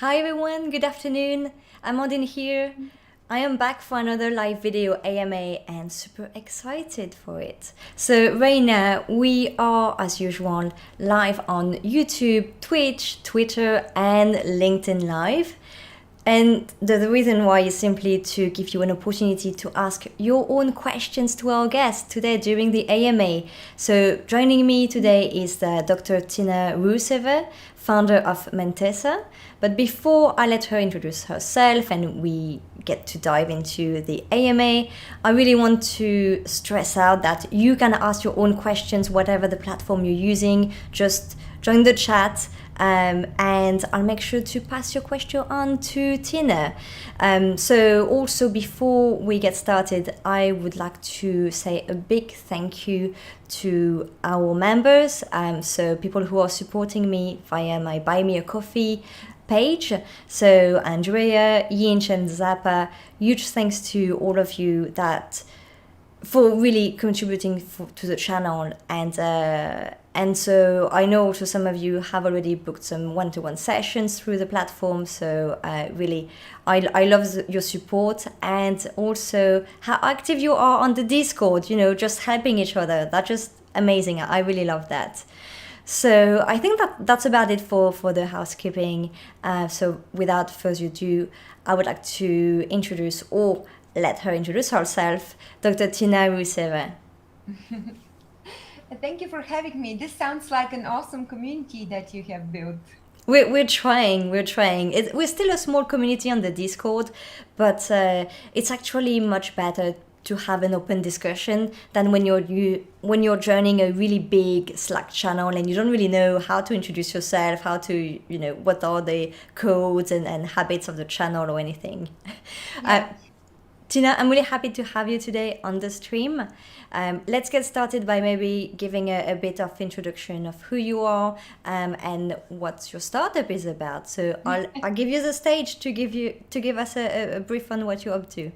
Hi everyone, good afternoon. Amandine here. I am back for another live video AMA and super excited for it. So right now we are as usual live on YouTube, Twitch, Twitter and LinkedIn Live. And the reason why is simply to give you an opportunity to ask your own questions to our guest today during the AMA. So joining me today is Dr. Tina Ruseva, founder of Mantessa. But before I let her introduce herself and we get to dive into the AMA, I really want to stress out that you can ask your own questions, whatever the platform you're using. Just join the chat. And I'll make sure to pass your question on to Tina. So also before we get started, I would like to say a big thank you to our members. So people who are supporting me via my Buy Me a Coffee page. So Andrea, Yinch and Zappa, huge thanks to all of you that for really contributing to the channel and so I know also some of you have already booked some one-to-one sessions through the platform. So really, I love your support and also how active you are on the Discord. You know, just helping each other. That's just amazing. I really love that. So I think that's about it for the housekeeping. So without further ado, I would like to introduce or let her introduce herself, Dr. Tina Ruseva. Thank you for having me. This sounds like an awesome community that you have built. We're trying. We're still a small community on the Discord, but it's actually much better to have an open discussion than when you're joining a really big Slack channel and you don't really know how to introduce yourself, how to what are the codes and habits of the channel or anything. Yeah. Tina, I'm really happy to have you today on the stream. Let's get started by maybe giving a bit of introduction of who you are and what your startup is about. So I'll give you the stage to give us a brief on what you're up to.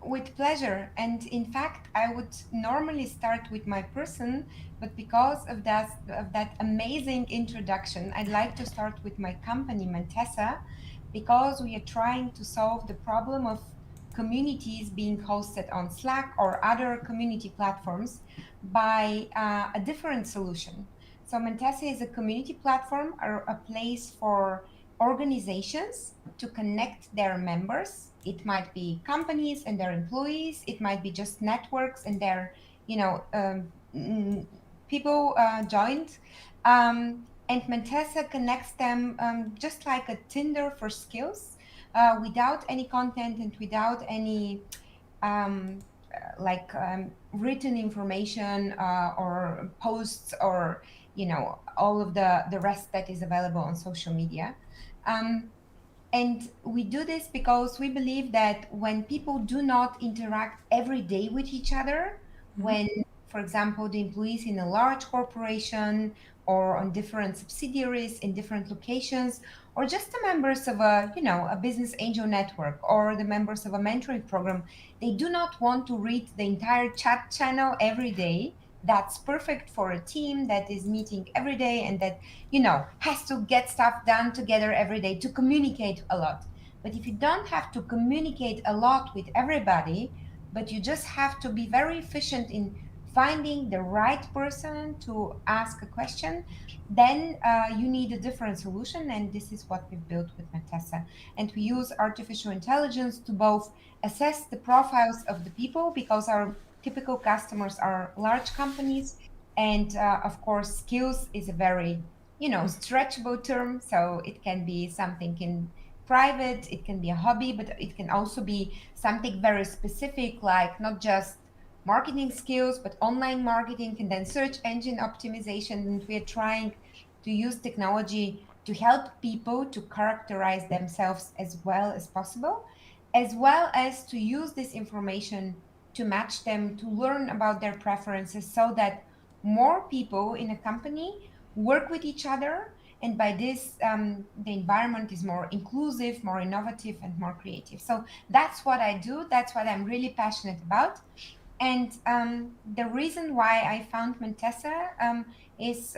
With pleasure. And in fact, I would normally start with my person, but because of that amazing introduction, I'd like to start with my company, Mentessa, because we are trying to solve the problem of communities being hosted on Slack or other community platforms by a different solution. So Mentessa is a community platform or a place for organizations to connect their members. It might be companies and their employees. It might be just networks and their, people joined. And Mentessa connects them just like a Tinder for skills, without any content and without any written information or posts or all of the rest that is available on social media. Um, and we do this because we believe that when people do not interact every day with each other, when, for example, the employees in a large corporation or on different subsidiaries in different locations, or just the members of a business angel network or the members of a mentoring program, they do not want to read the entire chat channel every day. That's perfect for a team that is meeting every day and that has to get stuff done together every day to communicate a lot. But if you don't have to communicate a lot with everybody, but you just have to be very efficient in finding the right person to ask a question, then you need a different solution. And this is what we've built with Mantesa. And we use artificial intelligence to both assess the profiles of the people, because our typical customers are large companies. And of course, skills is a very stretchable term. So it can be something in private, it can be a hobby, but it can also be something very specific, like not just marketing skills, but online marketing and then search engine optimization. And we are trying to use technology to help people to characterize themselves as well as possible, as well as to use this information to match them, to learn about their preferences, so that more people in a company work with each other. And by this, the environment is more inclusive, more innovative, and more creative. So that's what I do. That's what I'm really passionate about. And the reason why I found Mentessa is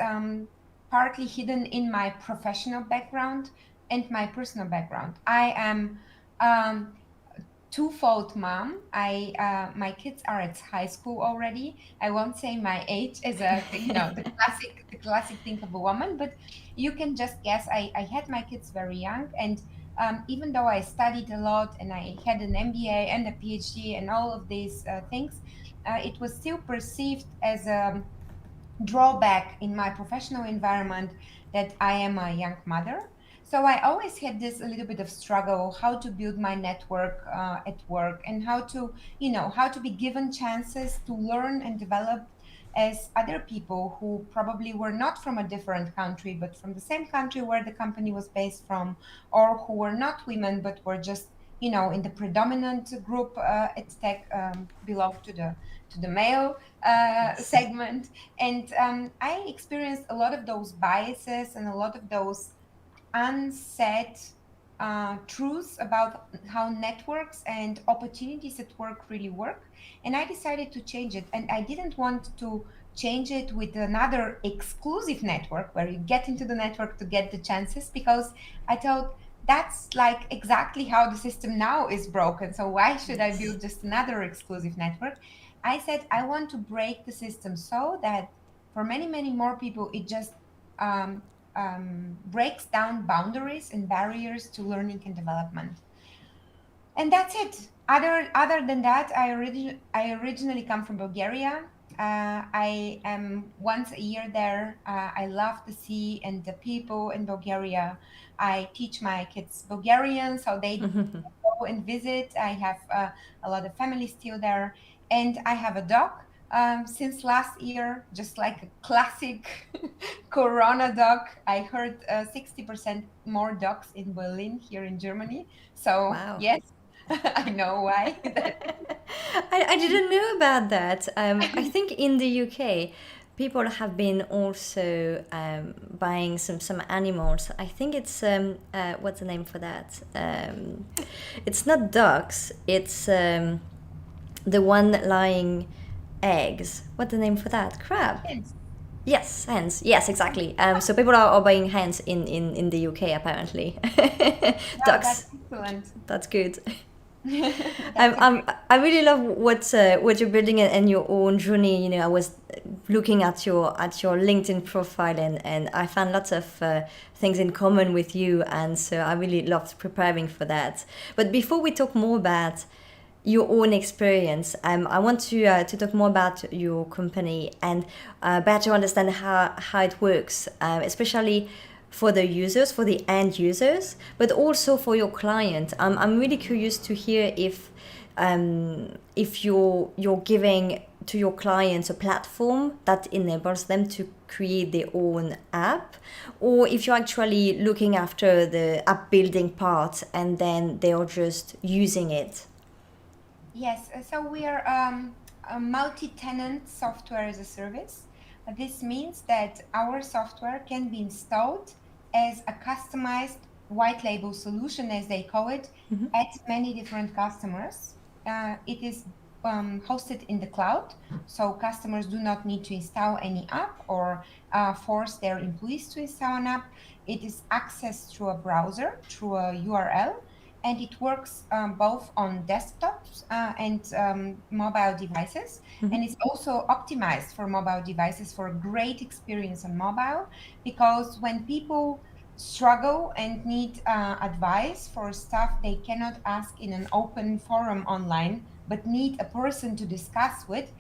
partly hidden in my professional background. and my personal background. I am twofold mom. My kids are at high school already. I won't say my age as a the classic thing of a woman, but you can just guess. I had my kids very young, and even though I studied a lot and I had an MBA and a PhD and all of these things, it was still perceived as a drawback in my professional environment that I am a young mother. So I always had this a little bit of struggle how to build my network at work, and how to be given chances to learn and develop as other people who probably were not from a different country but from the same country where the company was based from, or who were not women but were just in the predominant group at tech, belong to the male Yes. segment. And I experienced a lot of those biases and a lot of those unsaid truths about how networks and opportunities at work really work. And I decided to change it. And I didn't want to change it with another exclusive network where you get into the network to get the chances, because I thought that's like exactly how the system now is broken. So why should I Yes. build just another exclusive network? I said I want to break the system so that for many, many more people, it just um, breaks down boundaries and barriers to learning and development. And that's it. Other than that, I originally come from Bulgaria. I am once a year there. I love the sea and the people in Bulgaria. I teach my kids Bulgarian, so they go and visit. I have a lot of family still there, and I have a dog. Since last year, just like a classic Corona dog, I heard 60% more dogs in Berlin here in Germany. So Wow. yes, I know why. I didn't know about that. I think in the UK, people have been also buying some animals. I think it's what's the name for that? It's not ducks. It's the one laying eggs. What's the name for that? Crab. Yes. Yes, hens. Yes, exactly. So people are buying hens in the UK apparently. Wow, that's Ducks. excellent. That's good. That's a great. I really love what you're building and your own journey. You know, I was looking at your LinkedIn profile, and I found lots of things in common with you, and so I really loved preparing for that. But before we talk more about your own experience, I want to talk more about your company and better understand how it works, especially for the users, for the end users, but also for your client. I'm really curious to hear if you're giving to your clients a platform that enables them to create their own app, or if you're actually looking after the app building part and then they are just using it. Yes, so we are a multi-tenant software as a service. This means that our software can be installed as a customized white label solution, as they call it, at many different customers. It is hosted in the cloud, so customers do not need to install any app or force their employees to install an app. It is accessed through a browser, through a URL, and it works both on desktops and mobile devices. And it's also optimized for mobile devices for a great experience on mobile, because when people struggle and need advice for stuff they cannot ask in an open forum online, but need a person to discuss with,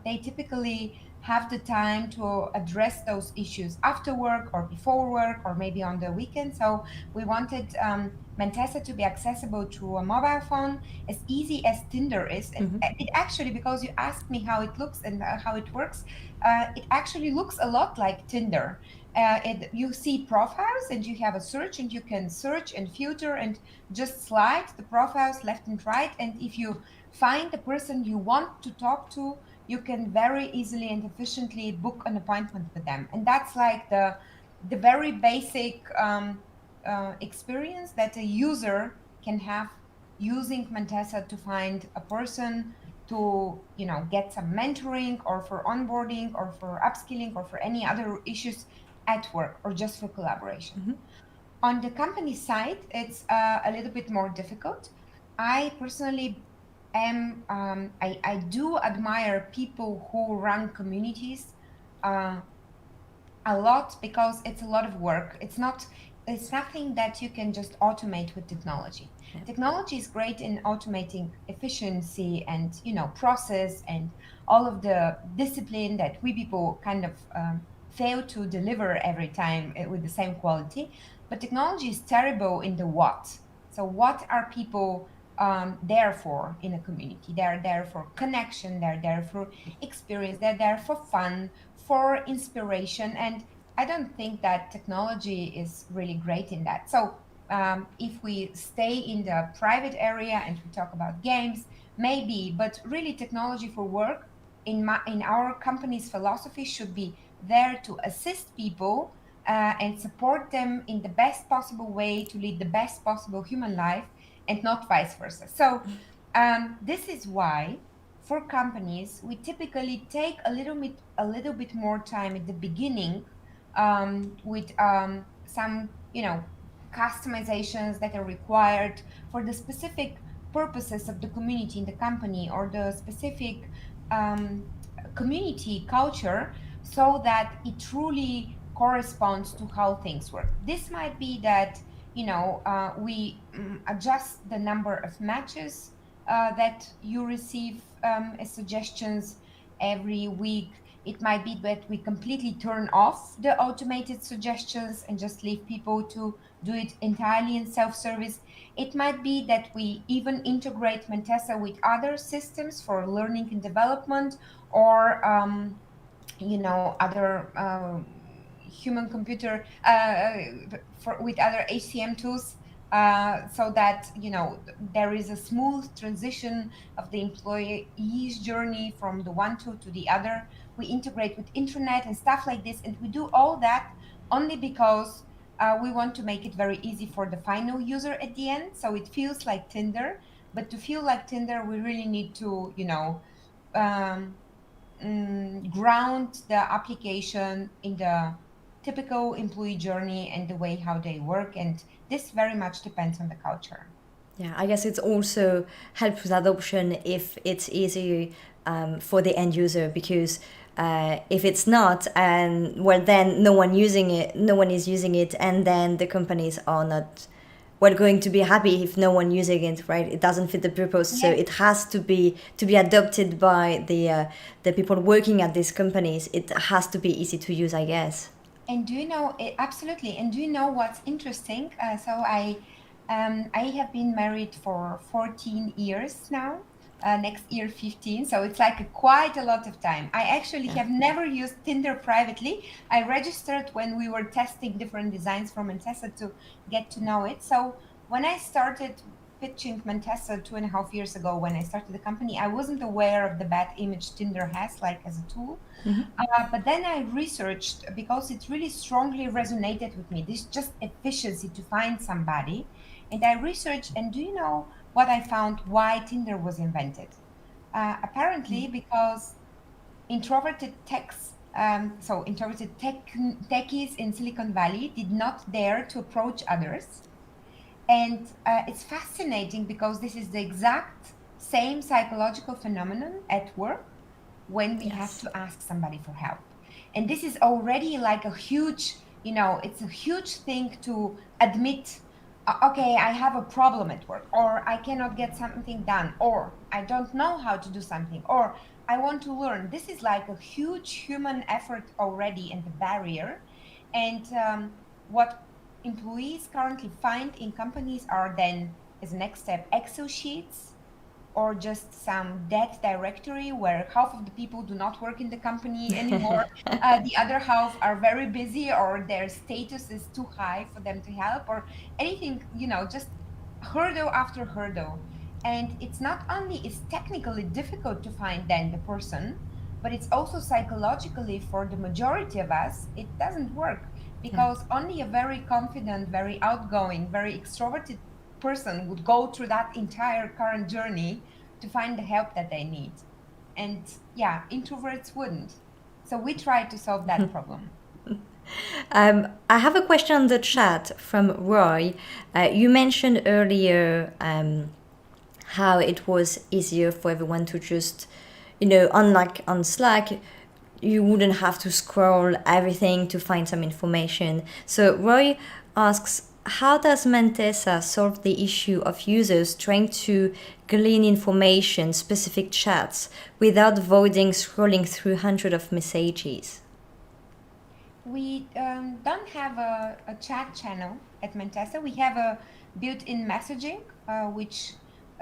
they typically have the time to address those issues after work or before work or maybe on the weekend. So we wanted Mantessa to be accessible through a mobile phone, as easy as Tinder is. And it actually, because you asked me how it looks and how it works, it actually looks a lot like Tinder. You see profiles and you have a search, and you can search and filter and just slide the profiles left and right. And if you find the person you want to talk to, you can very easily and efficiently book an appointment with them. And that's like the very basic experience that a user can have using Mantessa to find a person to get some mentoring or for onboarding or for upskilling or for any other issues at work or just for collaboration. On the company side, it's a little bit more difficult. I personally I do admire people who run communities uh, a lot, because it's a lot of work. It's nothing that you can just automate with technology. Yeah. Technology is great in automating efficiency and, process and all of the discipline that we people kind of fail to deliver every time with the same quality. But technology is terrible in the what. So what are people there for in a community? They're there for connection, they're there for experience, they're there for fun, for inspiration. And I don't think that technology is really great in that. So if we stay in the private area and we talk about games, maybe, but really technology for work in our company's philosophy should be there to assist people and support them in the best possible way to lead the best possible human life, and not vice versa. So this is why for companies we typically take a little bit more time at the beginning with some customizations that are required for the specific purposes of the community in the company, or the specific um, community culture, so that it truly corresponds to how things work. This might be that we adjust the number of matches that you receive as suggestions every week. It might be that we completely turn off the automated suggestions and just leave people to do it entirely in self-service. It might be that we even integrate Mentessa with other systems for learning and development, or other human computer with other HCM tools, so that there is a smooth transition of the employee's journey from the one tool to the other. We integrate with intranet and stuff like this, and we do all that only because we want to make it very easy for the final user at the end, so it feels like Tinder. But to feel like Tinder, we really need to um, ground the application in the typical employee journey and the way how they work. And this very much depends on the culture. Yeah, I guess it also helps with adoption if it's easy for the end user, because if it's not, and well, then no one is using it, and then the companies are not going to be happy if no one using it, right? It doesn't fit the purpose, so Yes. it has to be adopted by the people working at these companies. It has to be easy to use, I guess. And do you know absolutely? And do you know what's interesting? So I have been married for 14 years now. Next year 15, so it's like quite a lot of time. I actually Yeah. have never used Tinder privately. I registered when we were testing different designs from Mantessa to get to know it. So when I started pitching Mantessa 2.5 years ago, when I started the company, I wasn't aware of the bad image Tinder has, like as a tool. But then I researched, because it really strongly resonated with me, this just efficiency to find somebody. And I researched, and do you know what I found? Why Tinder was invented? Apparently, because introverted techs, so introverted techies in Silicon Valley did not dare to approach others. And it's fascinating because this is the exact same psychological phenomenon at work when we have Yes. to ask somebody for help. And this is already like a huge, it's a huge thing to admit, okay, I have a problem at work, or I cannot get something done, or I don't know how to do something, or I want to learn. This is like a huge human effort already, and the barrier. And what employees currently find in companies are then, as a next step, Excel sheets, or just some dead directory where half of the people do not work in the company anymore. The other half are very busy, or their status is too high for them to help, or anything, just hurdle after hurdle. And it's not only it's technically difficult to find then the person, but it's also psychologically, for the majority of us, it doesn't work, Yeah. because only a very confident, very outgoing, very extroverted person would go through that entire current journey to find the help that they need. And yeah, introverts wouldn't. So we try to solve that problem. I have a question on the chat from Roy. You mentioned earlier how it was easier for everyone to just, unlike on Slack, you wouldn't have to scroll everything to find some information. So Roy asks, how does Mantesa solve the issue of users trying to glean information, specific chats, without avoiding scrolling through hundreds of messages? We don't have a chat channel at Mentessa. We have a built-in messaging, which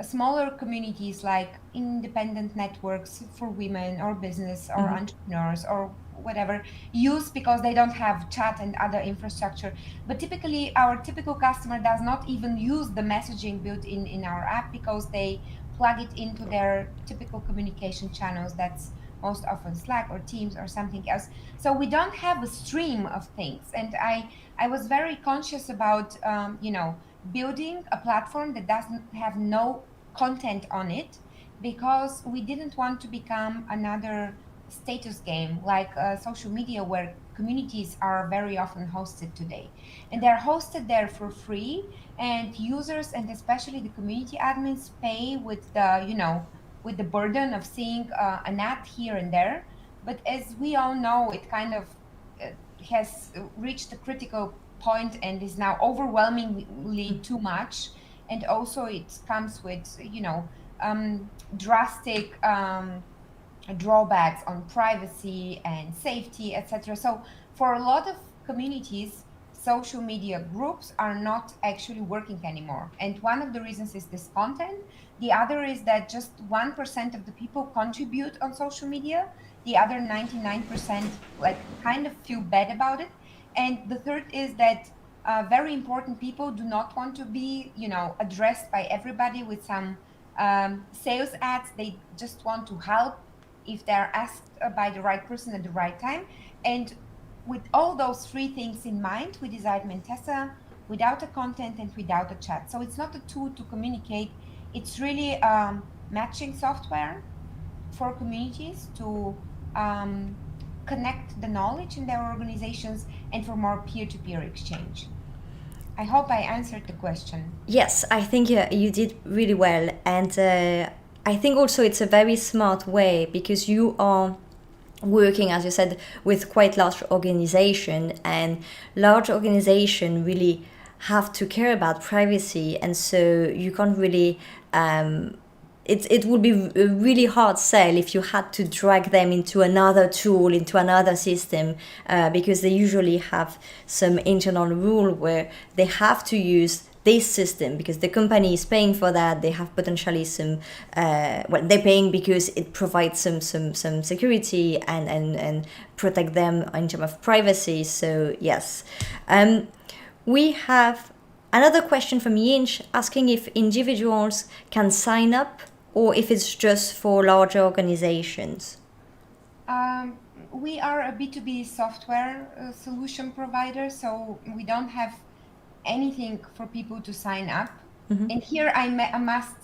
smaller communities like independent networks for women or business or entrepreneurs or whatever use, because they don't have chat and other infrastructure. But typically our typical customer does not even use the messaging built in our app, because they plug it into their typical communication channels. That's most often Slack or Teams or something else. So we don't have a stream of things. And I was very conscious about building a platform that doesn't have no content on it, because we didn't want to become another status game like social media, where communities are very often hosted today, and they're hosted there for free, and users and especially the community admins pay with the burden of seeing an ad here and there. But as we all know, it kind of uh, has reached a critical point and is now overwhelmingly too much. And also it comes with drastic drawbacks on privacy and safety, etc. So for a lot of communities, social media groups are not actually working anymore. And one of the reasons is this content. The other is that just 1% of the people contribute on social media. The other 99% like kind of feel bad about it. And the third is that very important people do not want to be, addressed by everybody with some sales ads. They just want to help if they're asked by the right person at the right time. And with all those three things in mind, we designed Mentessa without a content and without a chat. So it's not a tool to communicate. It's really matching software for communities to connect the knowledge in their organizations and for more peer-to-peer exchange. I hope I answered the question. Yes, I think you did really well. And I think also it's a very smart way, because you are working, as you said, with quite large organization, and large organization really have to care about privacy, and so you can't really it would be a really hard sell if you had to drag them into another tool, into another system, because they usually have some internal rule where they have to use this system because the company is paying for that. They have potentially some they're paying because it provides some security and protect them in terms of privacy. So yes, we have another question from Yinch asking if individuals can sign up or if it's just for larger organizations. We are a B2B software solution provider, so we don't have anything for people to sign up. And here I must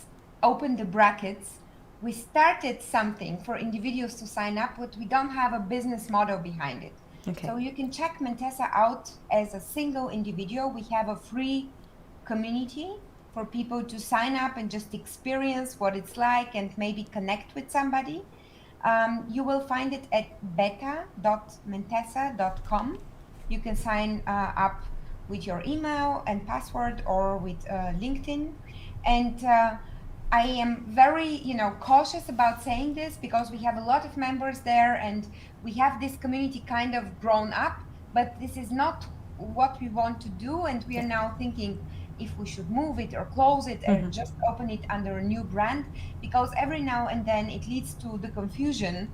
open the brackets. We started something for individuals to sign up, but we don't have a business model behind it. Okay. So you can check Mantesa out as a single individual. We have a free community for people to sign up and just experience what it's like and maybe connect with somebody. You will find it at beta.mantesa.com. You can sign up with your email and password or with LinkedIn. And I am very, cautious about saying this because we have a lot of members there and we have this community kind of grown up, but this is not what we want to do. And we are now thinking if we should move it or close it or just open it under a new brand, because every now and then it leads to the confusion.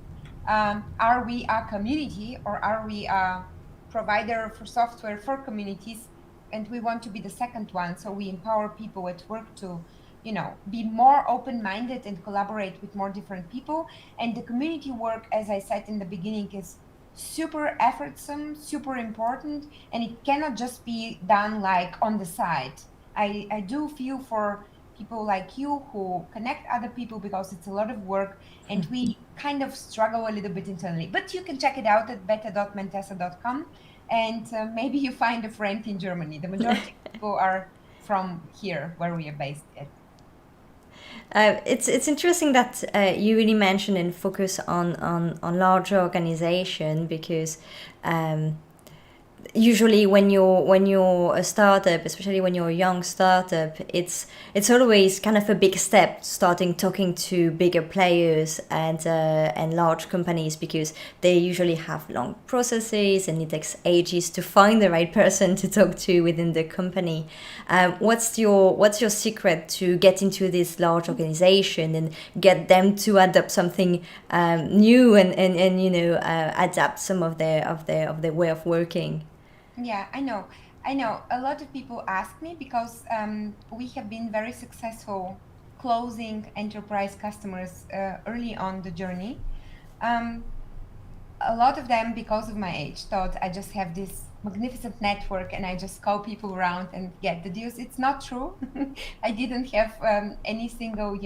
Are we a community or are we a provider for software for communities? And we want to be the second one. So we empower people at work to, be more open-minded and collaborate with more different people. And the community work, as I said in the beginning, is super effortsome, super important, and it cannot just be done like on the side. I do feel for people like you who connect other people because it's a lot of work and we kind of struggle a little bit internally. But you can check it out at beta.mantesa.com. and maybe you find a friend in Germany. The majority of people are from here, where we are based at. It's interesting that you really mention and focus on larger organization because usually when you're a startup, especially when you're a young startup, it's always kind of a big step starting talking to bigger players and large companies because they usually have long processes and it takes ages to find the right person to talk to within the company. What's your secret to get into this large organization and get them to adopt something new and adapt some of their way of working? Yeah, I know. I know. A lot of people ask me because we have been very successful closing enterprise customers early on the journey. Um, a lot of them, because of my age, thought I just have this magnificent network and I just call people around and get the deals. It's not true. I didn't have any single,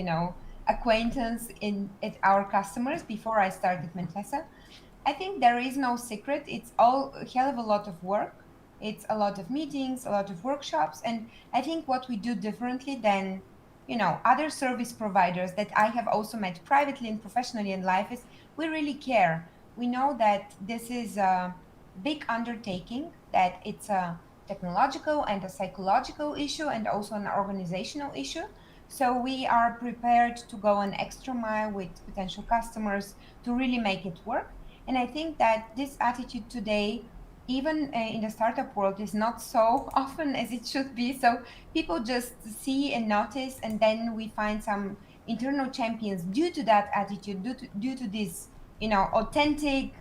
acquaintance in at our customers before I started Mentessa. I think there is no secret. It's all a hell of a lot of work. It's a lot of meetings, a lot of workshops. And I think what we do differently than, other service providers that I have also met privately and professionally in life is we really care. We know that this is a big undertaking, that it's a technological and a psychological issue and also an organizational issue. So we are prepared to go an extra mile with potential customers to really make it work. And I think that this attitude today, even in the startup world, is not so often as it should be. So people just see and notice, and then we find some internal champions due to that attitude, due to this, authentic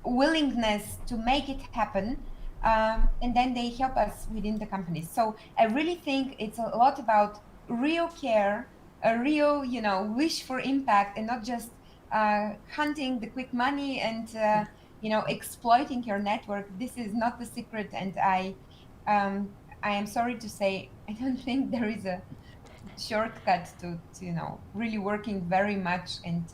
willingness to make it happen. And then they help us within the companies. So I really think it's a lot about real care, a real, wish for impact, and not just hunting the quick money and exploiting your network. This is not the secret, and I am sorry to say I don't think there is a shortcut to really working very much and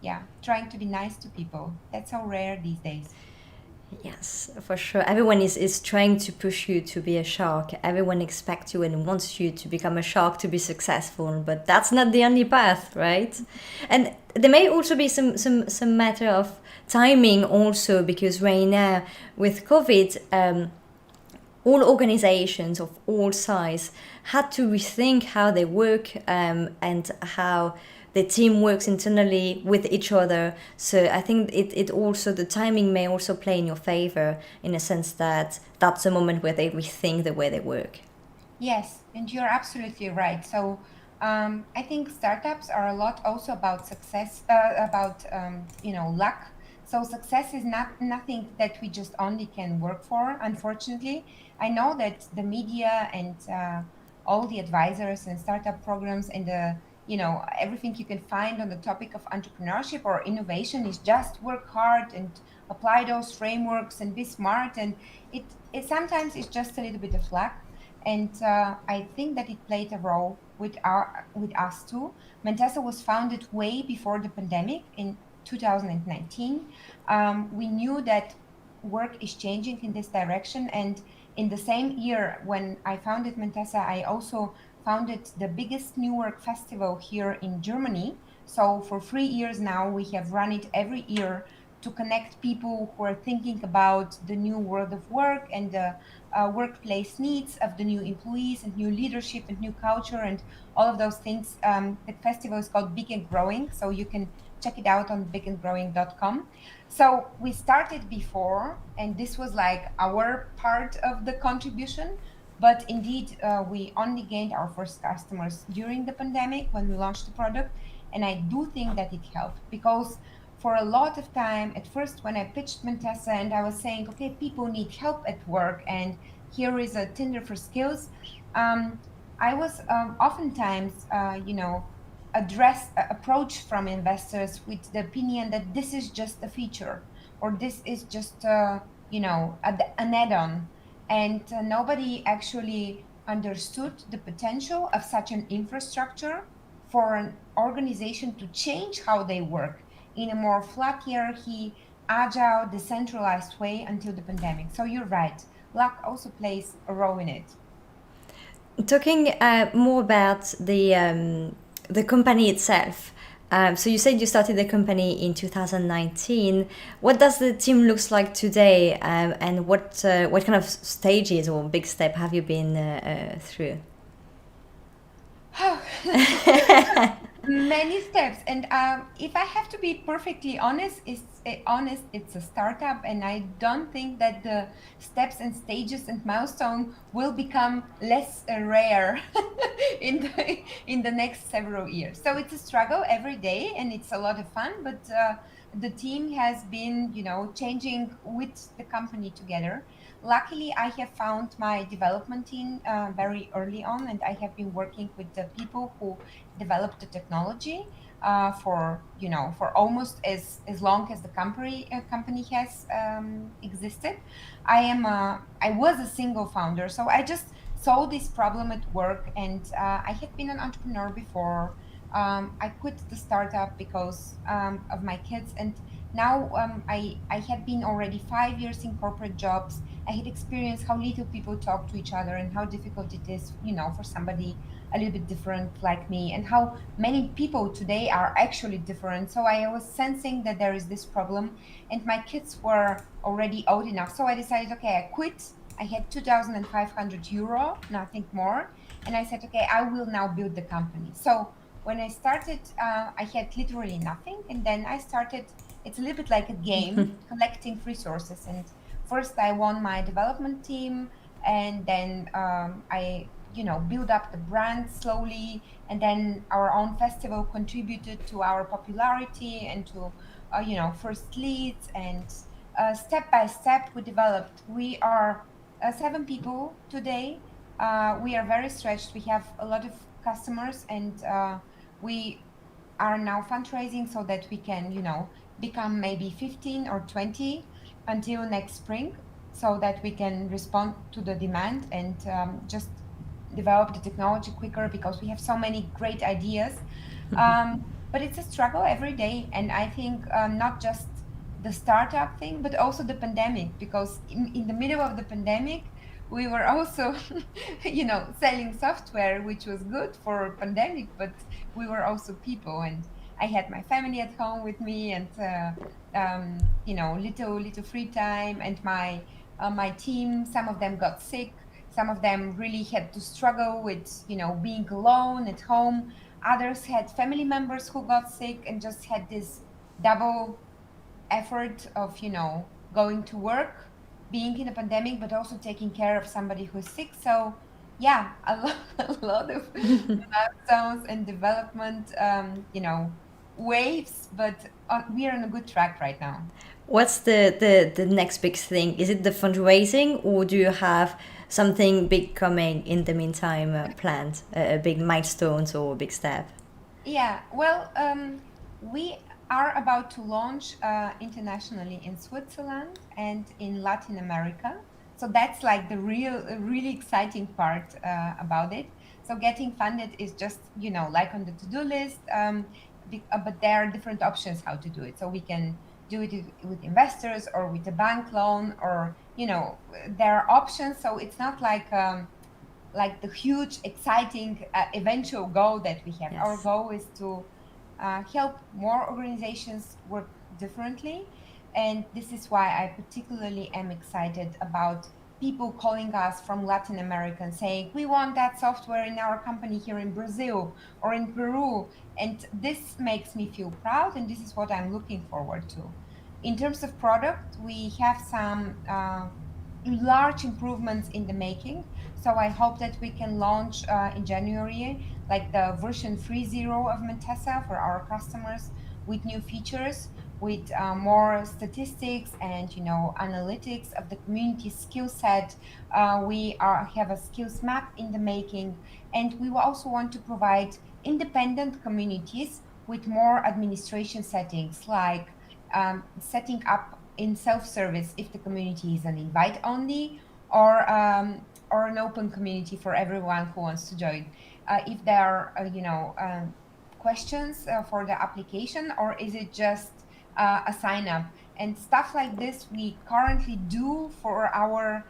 yeah, trying to be nice to people. That's so rare these days. Yes, for sure. Everyone is trying to push you to be a shark. Everyone expects you and wants you to become a shark to be successful, but that's not the only path, right? And there may also be some matter of timing also because right now with COVID, all organizations of all size had to rethink how they work and how the team works internally with each other. So I think it also, the timing may also play in your favor in a sense that that's a moment where they rethink the way they work. Yes, and you're absolutely right. So I think startups are a lot also about success, about luck. So success is not nothing that we just only can work for. Unfortunately, I know that the media and all the advisors and startup programs and the everything you can find on the topic of entrepreneurship or innovation is just work hard and apply those frameworks and be smart. And it sometimes is just a little bit of luck, and I think that it played a role with us too. Mantesa was founded way before the pandemic in 2019. We knew that work is changing in this direction, and in the same year when I founded Mantesa, I also founded the biggest new work festival here in Germany. So for 3 years now, we have run it every year to connect people who are thinking about the new world of work and the workplace needs of the new employees and new leadership and new culture and all of those things. The festival is called Big and Growing, so you can check it out on bigandgrowing.com. So we started before, and this was like our part of the contribution. But indeed, we only gained our first customers during the pandemic when we launched the product. And I do think that it helped because for a lot of time, at first, when I pitched Mentessa and I was saying, okay, people need help at work, and here is a Tinder for skills, I was oftentimes, approached from investors with the opinion that this is just a feature or this is just, an add-on, and nobody actually understood the potential of such an infrastructure for an organization to change how they work in a more flat hierarchy, agile, decentralized way until the pandemic. So you're right. Luck also plays a role in it. Talking more about the company itself. So you said you started the company in 2019. What does the team looks like today, and what kind of stages or big step have you been through? Many steps, and if I have to be perfectly honest, it's a startup, and I don't think that the steps and stages and milestone will become less rare in the next several years. So it's a struggle every day, and it's a lot of fun. But the team has been, changing with the company together. Luckily, I have found my development team very early on, and I have been working with the people who developed the technology for almost as long as the company has existed. I was a single founder, so I just saw this problem at work, and I had been an entrepreneur before. I quit the startup because of my kids, and now I had been already 5 years in corporate jobs. I had experienced how little people talk to each other and how difficult it is, for somebody a little bit different like me, and how many people today are actually different. So I was sensing that there is this problem, and my kids were already old enough. So I decided, okay, I quit. I had 2,500 euro, nothing more. And I said, okay, I will now build the company. So when I started, I had literally nothing. And then I started, it's a little bit like a game, collecting resources. And first I won my development team, and then I build up the brand slowly, and then our own festival contributed to our popularity and to first leads, and step by step we developed. We are 7 people today. We are very stretched. We have a lot of customers, and we are now fundraising so that we can become maybe 15 or 20 until next spring, so that we can respond to the demand and just develop the technology quicker, because we have so many great ideas. But it's a struggle every day, and I think not just the startup thing, but also the pandemic, because in the middle of the pandemic we were also selling software, which was good for pandemic, but we were also people, and I had my family at home with me, and little free time, and my team, some of them got sick. Some of them really had to struggle with, being alone at home. Others had family members who got sick, and just had this double effort of, going to work, being in a pandemic, but also taking care of somebody who's sick. So yeah, a lot of milestones and development, waves, but we are on a good track right now. What's the next big thing? Is it the fundraising, or do you have something big coming in the meantime planned? Big milestones or big step? Yeah, well, we are about to launch internationally in Switzerland and in Latin America. So that's like the really exciting part about it. So getting funded is just, like on the to-do list, but there are different options how to do it. So we can do it with investors or with a bank loan, or, there are options. So it's not like the huge, exciting eventual goal that we have. Yes. Our goal is to help more organizations work differently. And this is why I particularly am excited about people calling us from Latin America and saying, we want that software in our company here in Brazil or in Peru. And this makes me feel proud, and this is what I'm looking forward to. In terms of product, we have some large improvements in the making. So I hope that we can launch in January, like the version 3.0 of Mantesa for our customers, with new features, with more statistics and analytics of the community skill set. Have a skills map in the making, and we will also want to provide independent communities with more administration settings, like setting up in self-service if the community is an invite only, or an open community for everyone who wants to join. If there are questions for the application, or is it just a sign up? And stuff like this we currently do for our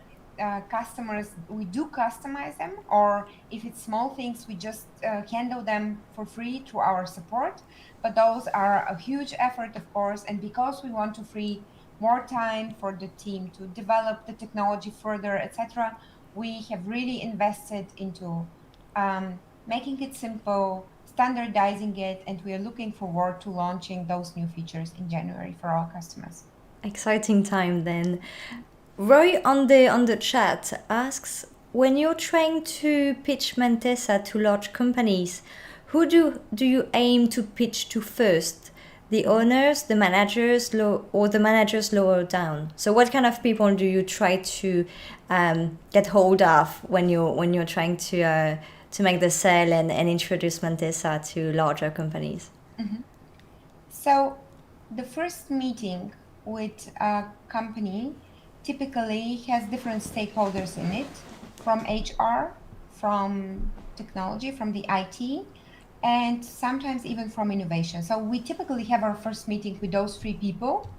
customers. We do customize them, or if it's small things, we just handle them for free through our support. But those are a huge effort, of course, and because we want to free more time for the team to develop the technology further, etc., we have really invested into making it simple, standardizing it, and we are looking forward to launching those new features in January for our customers. Exciting time then. Roy on the chat asks, when you're trying to pitch Mantesa to large companies, who do you aim to pitch to first? The owners, the managers, or the managers lower down? So what kind of people do you try to get hold of when you're trying to make the sale and introduce Mantesa to larger companies? Mm-hmm. So the first meeting with a company typically has different stakeholders in it, from HR, from technology, from the IT, and sometimes even from innovation. So we typically have our first meeting with those three people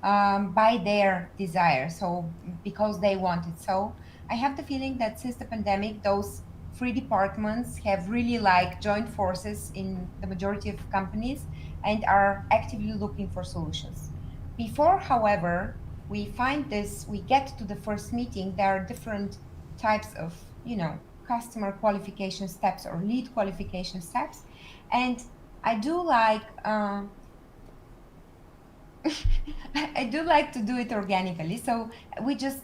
by their desire, so because they want it. So I have the feeling that since the pandemic, those three departments have really joined forces in the majority of companies and are actively looking for solutions. Before, however, we get to the first meeting, there are different types of, customer qualification steps or lead qualification steps. And I do like, I do like to do it organically. So we just,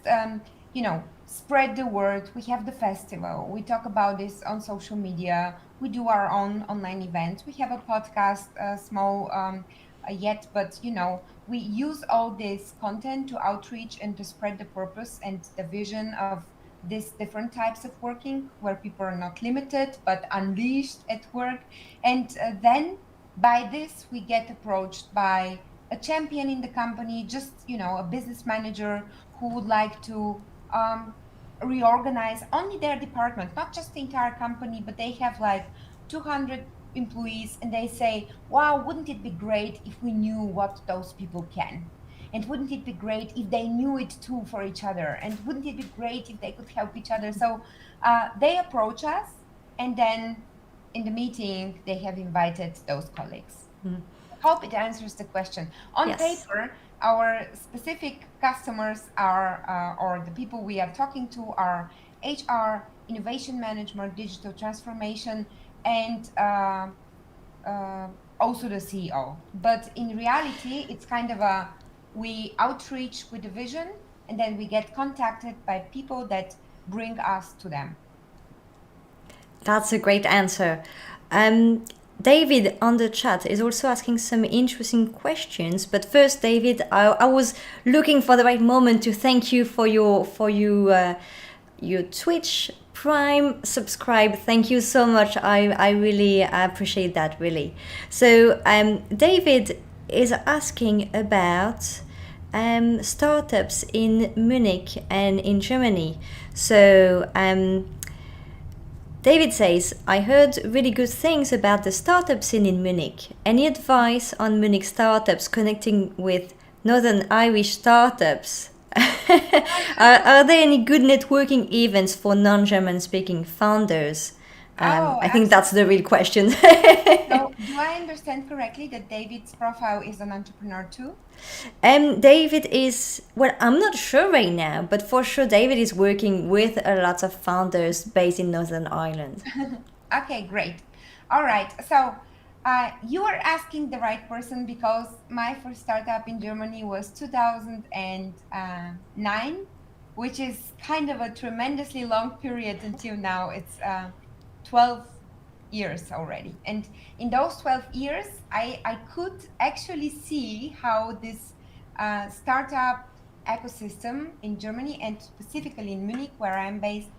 spread the word. We have the festival. We talk about this on social media. We do our own online events. We have a podcast, small yet, but we use all this content to outreach and to spread the purpose and the vision of these different types of working, where people are not limited but unleashed at work. And then by this, we get approached by a champion in the company, just a business manager who would like to reorganize only their department, not just the entire company, but they have 200 employees, and they say, wow, wouldn't it be great if we knew what those people can? And wouldn't it be great if they knew it too for each other? And wouldn't it be great if they could help each other? So they approach us, and then in the meeting, they have invited those colleagues. I hope it answers the question. On paper, our specific customers are, or the people we are talking to, are HR, innovation management, digital transformation, and also the CEO. But in reality, it's kind of we outreach with a vision, and then we get contacted by people that bring us to them. That's a great answer. David on the chat is also asking some interesting questions. But first, David, I was looking for the right moment to thank you for your Twitch Prime subscribe. Thank you so much. I really appreciate that, really. So David is asking about startups in Munich and in Germany. So David says, I heard really good things about the startup scene in Munich. Any advice on Munich startups connecting with Northern Irish startups? Are there any good networking events for non-German speaking founders? I think that's the real question. So, do I understand correctly that David's profile is an entrepreneur too? David is, well, I'm not sure right now, but for sure David is working with a lot of founders based in Northern Ireland. Okay, great. All right. So you are asking the right person, because my first startup in Germany was 2009, which is kind of a tremendously long period until now. It's 12 years already. And in those 12 years, I could actually see how this startup ecosystem in Germany, and specifically in Munich, where I'm based,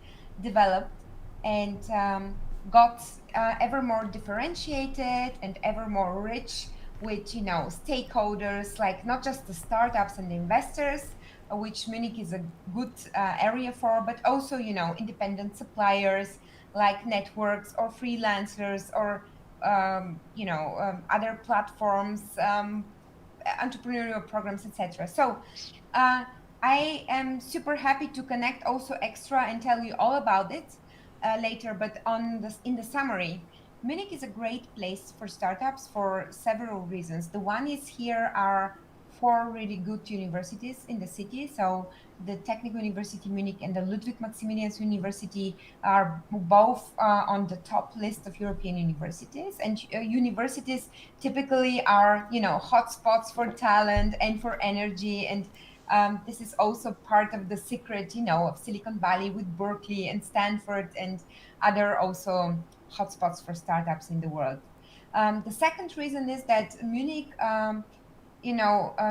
developed and got ever more differentiated and ever more rich with, stakeholders, like not just the startups and the investors, which Munich is a good area for, but also, independent suppliers like networks or freelancers or, other platforms, entrepreneurial programs, etc. So I am super happy to connect also extra and tell you all about it later. But in the summary, Munich is a great place for startups for several reasons. The one is here are four really good universities in the city. So the Technical University Munich and the Ludwig Maximilians University are both on the top list of European universities. And universities typically are, hotspots for talent and for energy. And this is also part of the secret, of Silicon Valley with Berkeley and Stanford and other also hotspots for startups in the world. The second reason is that Munich,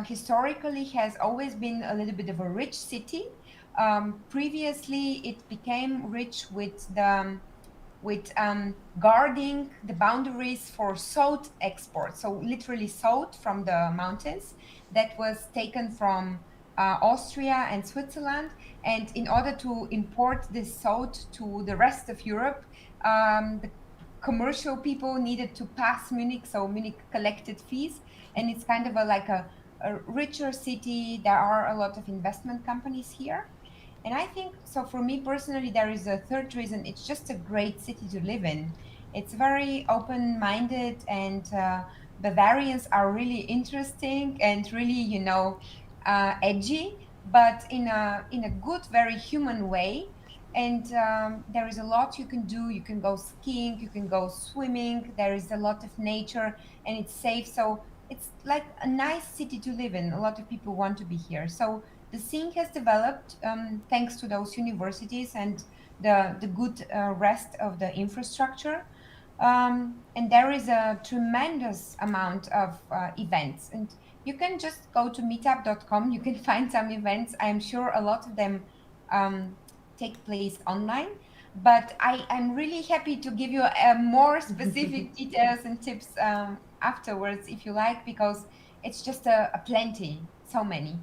historically has always been a little bit of a rich city. Previously, it became rich with guarding the boundaries for salt export. So literally salt from the mountains that was taken from Austria and Switzerland. And in order to import this salt to the rest of Europe, the commercial people needed to pass Munich. So Munich collected fees, and it's kind of like a richer city. There are a lot of investment companies here. And I think, so for me personally, there is a third reason. It's just a great city to live in. It's very open-minded, and Bavarians are really interesting and really, edgy, but in a good, very human way. And there is a lot you can do. You can go skiing, you can go swimming. There is a lot of nature, and it's safe. So it's like a nice city to live in. A lot of people want to be here. So the scene has developed thanks to those universities and the good rest of the infrastructure. And there is a tremendous amount of events. And you can just go to meetup.com. You can find some events. I'm sure a lot of them take place online. But I'm really happy to give you more specific details and tips afterwards, if you like, because it's just a plenty, so many.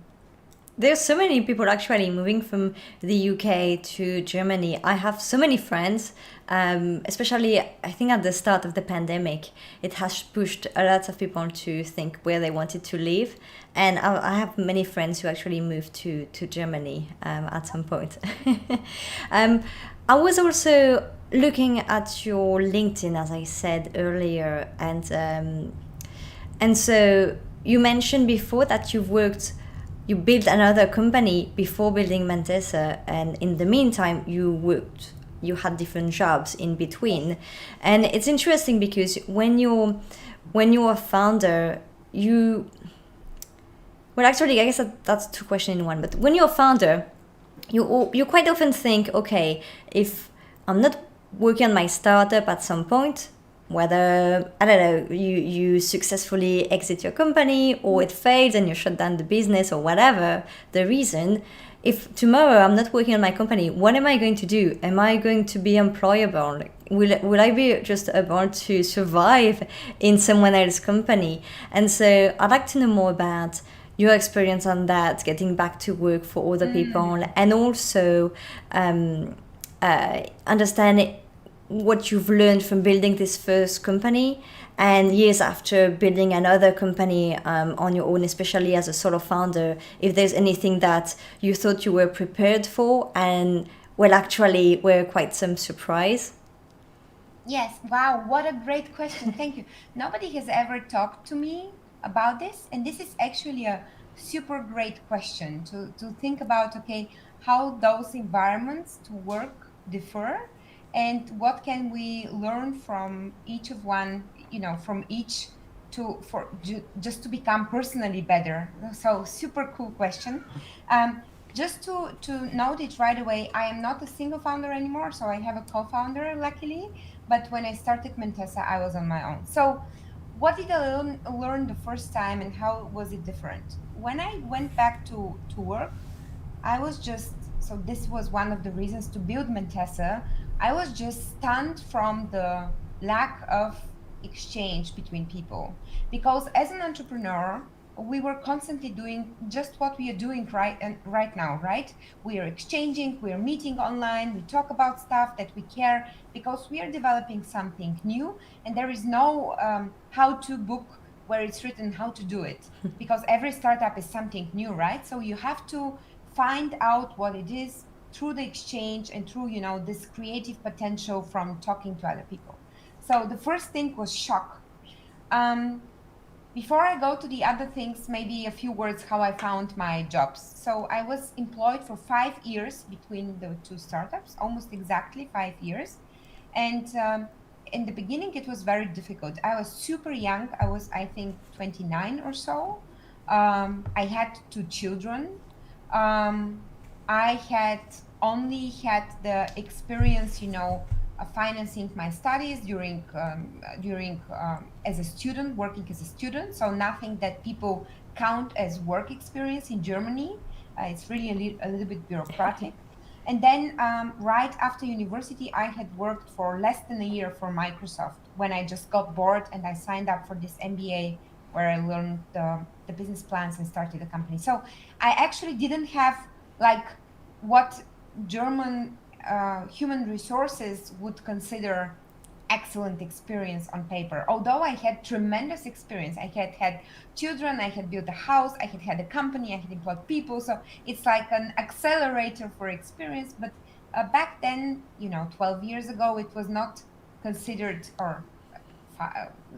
There's so many people actually moving from the UK to Germany. I have so many friends, especially I think at the start of the pandemic, it has pushed a lot of people to think where they wanted to live. And I have many friends who actually moved to Germany at some point. I was also looking at your LinkedIn, as I said earlier, and so you mentioned before that you built another company before building Mantesa, and in the meantime you had different jobs in between. And it's interesting because when you're a founder, well, actually, I guess that's two questions in one. But when you're a founder, you quite often think, okay, if I'm not working on my startup at some point, whether, I don't know, you successfully exit your company or it fails and you shut down the business or whatever the reason, if tomorrow I'm not working on my company, what am I going to do? Am I going to be employable? Will I be just able to survive in someone else's company? And so I'd like to know more about your experience on that, getting back to work for other people, and also understand what you've learned from building this first company and years after building another company on your own, especially as a solo founder, if there's anything that you thought you were prepared for and well actually were quite some surprise. Yes, wow, what a great question. Thank you. Nobody has ever talked to me about this, and this is actually a super great question to think about, okay, how those environments to work differ and what can we learn from each of one, from each just to become personally better. So super cool question. Just to note it right away, I am not a single founder anymore, so I have a co-founder, luckily. But when I started Mentessa, I was on my own. So what did I learn the first time, and how was it different? When I went back to work, I was just, so this was one of the reasons to build Mantesa. I was just stunned from the lack of exchange between people. Because as an entrepreneur, we were constantly doing just what we are doing right now, right? We are exchanging, we are meeting online, we talk about stuff that we care because we are developing something new, and there is no how to book where it's written how to do it, because every startup is something new, right? So you have to find out what it is through the exchange and through, this creative potential from talking to other people. So the first thing was shock. Before I go to the other things, maybe a few words how I found my jobs. So I was employed for 5 years between the two startups, almost exactly 5 years. And in the beginning, it was very difficult. I was super young. I was, I think, 29 or so. I had 2 children. I had only had the experience, financing my studies during as a student, working as a student. So nothing that people count as work experience in Germany. It's really a little bit bureaucratic. And then right after university, I had worked for less than a year for Microsoft when I just got bored and I signed up for this MBA where I learned the business plans and started a company. So I actually didn't have like what German human resources would consider excellent experience on paper. Although I had tremendous experience, I had children, I had built a house, I had a company, I had employed people. So it's like an accelerator for experience. But back then, 12 years ago, it was not considered, or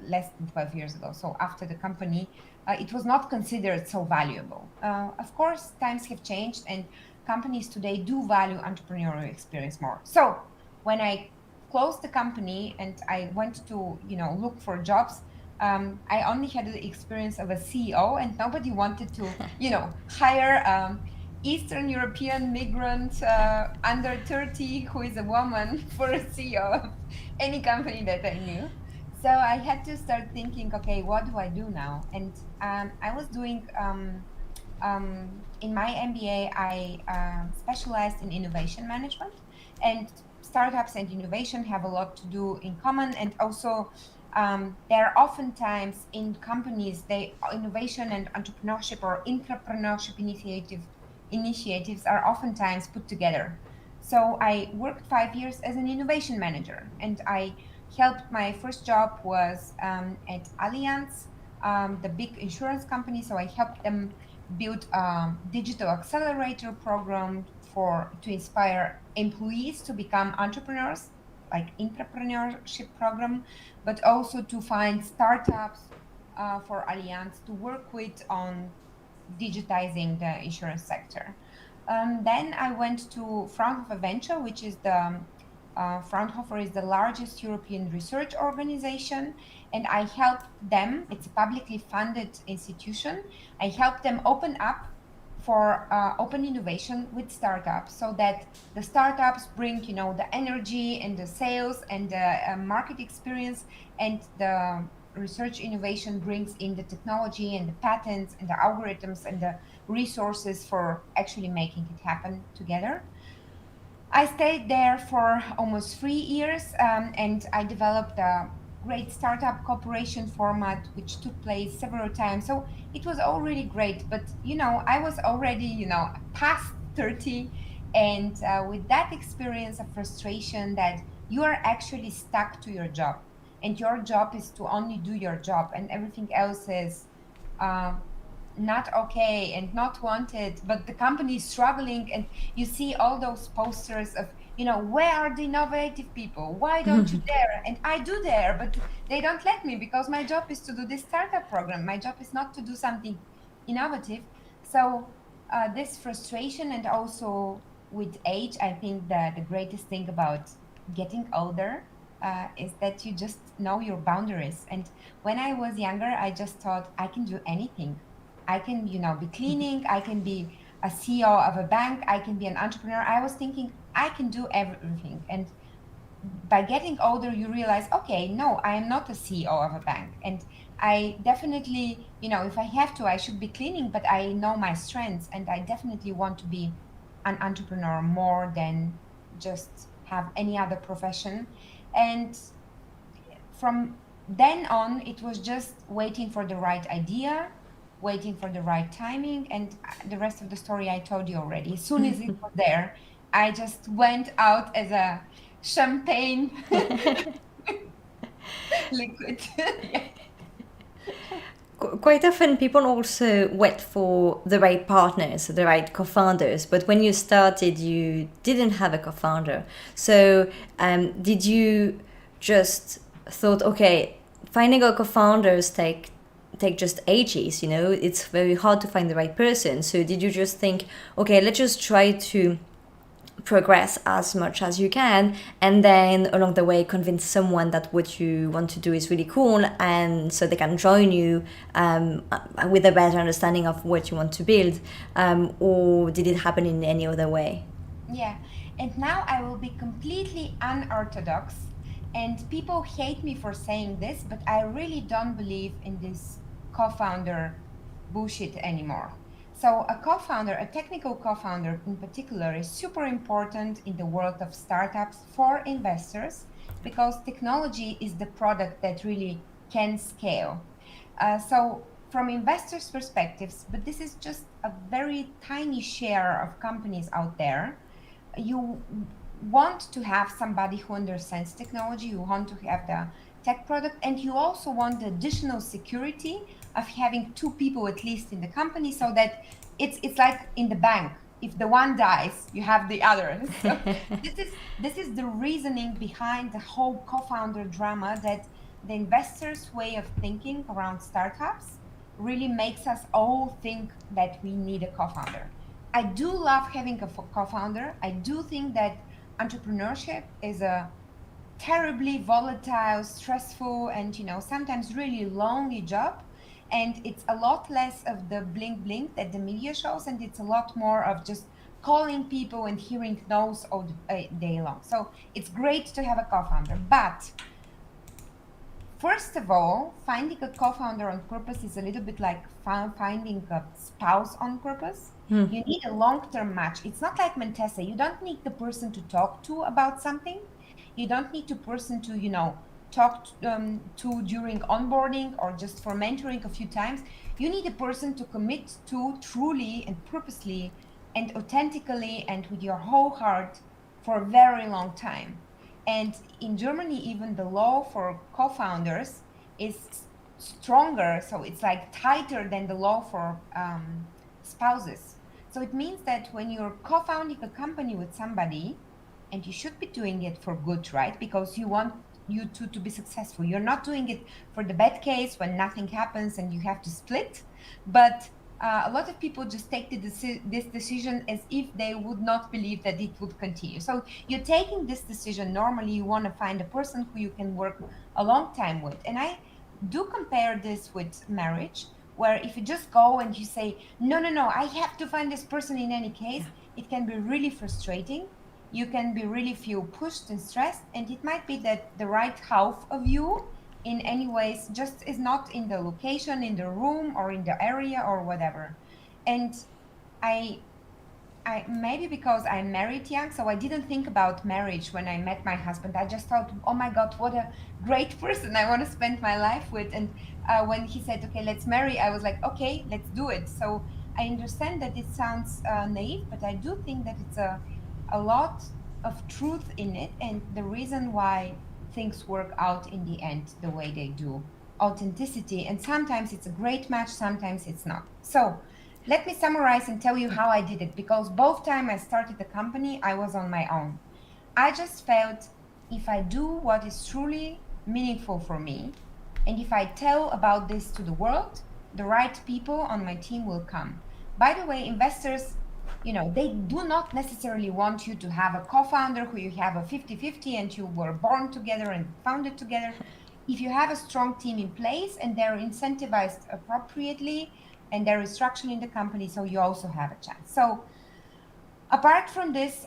less than 12 years ago. So after the company, it was not considered so valuable. Of course, times have changed and companies today do value entrepreneurial experience more. So when I closed the company and I went to, look for jobs, I only had the experience of a CEO and nobody wanted to, hire Eastern European migrant under 30 who is a woman for a CEO of any company that I knew. So I had to start thinking, okay, what do I do now? And I was doing, in my MBA, I specialized in innovation management, and startups and innovation have a lot to do in common. And also, there are oftentimes in companies, innovation and entrepreneurship or intrapreneurship initiatives are oftentimes put together. So I worked 5 years as an innovation manager, and I helped. My first job was at Allianz, the big insurance company. So I helped them build a digital accelerator program to inspire employees to become entrepreneurs, like entrepreneurship program, but also to find startups for Allianz to work with on digitizing the insurance sector. Then I went to Fraunhofer Venture, which is Fraunhofer is the largest European research organization, and I helped them. It's a publicly funded institution. I helped them open up for open innovation with startups, so that the startups bring, the energy and the sales and the market experience, and the research innovation brings in the technology and the patents and the algorithms and the resources for actually making it happen together. I stayed there for almost 3 years, and I developed a great startup cooperation format, which took place several times. So it was all really great. But, I was already, past 30. And with that experience of frustration that you are actually stuck to your job, and your job is to only do your job, and everything else is not okay and not wanted, but the company is struggling, and you see all those posters of, where are the innovative people? Why don't you dare? And I do dare, but they don't let me, because my job is to do this startup program. My job is not to do something innovative. So this frustration, and also with age, I think that the greatest thing about getting older is that you just know your boundaries. And when I was younger, I just thought I can do anything. I can, be cleaning, I can be a CEO of a bank, I can be an entrepreneur. I was thinking I can do everything. And by getting older, you realize, okay, no, I am not a CEO of a bank. And I definitely, if I have to, I should be cleaning, but I know my strengths, and I definitely want to be an entrepreneur more than just have any other profession. And from then on, it was just waiting for the right idea, waiting for the right timing, and the rest of the story I told you already. As soon as it was there, I just went out as a champagne liquid. Yeah. quite often people also wait for the right partners, the right co-founders. But when you started, you didn't have a co-founder. So did you just thought, okay, finding a co-founders take just ages, you know, it's very hard to find the right person. So did you just think, okay, let's just try to progress as much as you can, and then along the way convince someone that what you want to do is really cool, and so they can join you with a better understanding of what you want to build, or did it happen in any other way? Yeah, and now I will be completely unorthodox, and people hate me for saying this, but I really don't believe in this co-founder bullshit anymore. So a co-founder, a technical co-founder in particular, is super important in the world of startups for investors, because technology is the product that really can scale. So from investors' perspectives, but this is just a very tiny share of companies out there, you want to have somebody who understands technology, you want to have the tech product, and you also want the additional security of having two people at least in the company, so that it's like in the bank. If the one dies, you have the other. So this is the reasoning behind the whole co-founder drama, that the investors' way of thinking around startups really makes us all think that we need a co-founder. I do love having a co-founder. I do think that entrepreneurship is a terribly volatile, stressful, and sometimes really lonely job. And it's a lot less of the bling bling that the media shows, and it's a lot more of just calling people and hearing no's all day long. So it's great to have a co-founder, but first of all, finding a co-founder on purpose is a little bit like finding a spouse on purpose. You need a long-term match. It's not like Mantessa. You don't need the person to talk to about something. You don't need the person to, talk to during onboarding or just for mentoring a few times. You need a person to commit to truly and purposely and authentically and with your whole heart for a very long time. And in Germany, even the law for co-founders is stronger. So it's like tighter than the law for spouses. So it means that when you're co-founding a company with somebody, and you should be doing it for good, right? Because you want you to be successful. You're not doing it for the bad case when nothing happens and you have to split. But a lot of people just take this decision as if they would not believe that it would continue. So you're taking this decision. Normally, you want to find a person who you can work a long time with. And I do compare this with marriage, where if you just go and you say, no, I have to find this person in any case, it can be really frustrating. You can be really feel pushed and stressed, and it might be that the right half of you in any ways just is not in the location, in the room, or in the area, or whatever. And I maybe because I married young, so I didn't think about marriage when I met my husband. I just thought, oh my God, what a great person I want to spend my life with. And when he said, okay, let's marry, I was like, okay, let's do it. So I understand that it sounds naive, but I do think that it's a lot of truth in it, and the reason why things work out in the end the way they do. Authenticity, and sometimes it's a great match, sometimes it's not. So let me summarize and tell you how I did it, because both time I started the company, I was on my own. I just felt, if I do what is truly meaningful for me, and if I tell about this to the world, the right people on my team will come. By the way, investors, they do not necessarily want you to have a co-founder who you have a 50-50 and you were born together and founded together. If you have a strong team in place and they're incentivized appropriately and there is structure in the company, so you also have a chance. So apart from this,